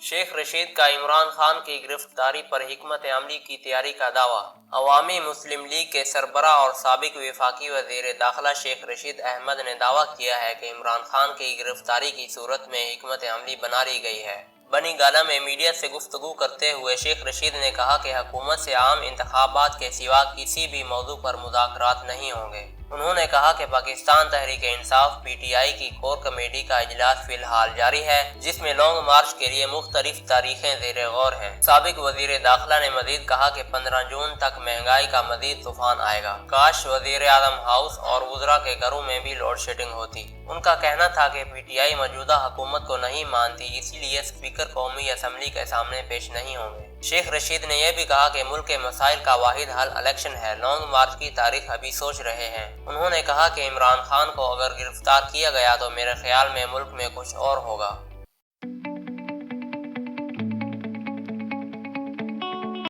शेख रशीद का इमरान खान की गिरफ्तारी पर हिकमत अमली की तैयारी का दावा। अवामी मुस्लिम लीग के सरबराह और साबिक वफाकी वज़ीर दाखिला शेख रशीद अहमद ने दावा किया है कि इमरान खान की गिरफ्तारी की सूरत में हिकमत अमली बना ली गई है। बनी गाला में मीडिया से गुफ्तगू करते हुए शेख रशीद ने कहा कि हुकूमत से आम इंतखाबात के सिवा किसी भी मौजू पर मुज़ाकरात नहीं होंगे। उन्होंने कहा कि पाकिस्तान तहरीक इंसाफ PTI की कोर कमेटी का इजलास फिलहाल जारी है, जिसमें लॉन्ग मार्च के लिए मुख्तलिफ तारीखें ज़ेर गौर हैं। साबिक वज़ीर दाखिला ने मजीद कहा कि 15 जून तक महंगाई का मजीद तूफान आएगा। काश वज़ीर आज़म हाउस और वज़रा के घरों में भी लोड शेडिंग होती। उनका कहना था कि PTI मौजूदा हुकूमत को नहीं मानती, इसीलिए स्पीकर कौमी असम्बली के सामने पेश नहीं होंगे। शेख रशीद ने यह भी कहा कि मुल्क के मसाइल का वाहिद हल इलेक्शन है। लॉन्ग मार्च की तारीख अभी सोच रहे हैं। उन्होंने कहा कि इमरान खान को अगर गिरफ्तार किया गया तो मेरे ख्याल में मुल्क में कुछ और होगा।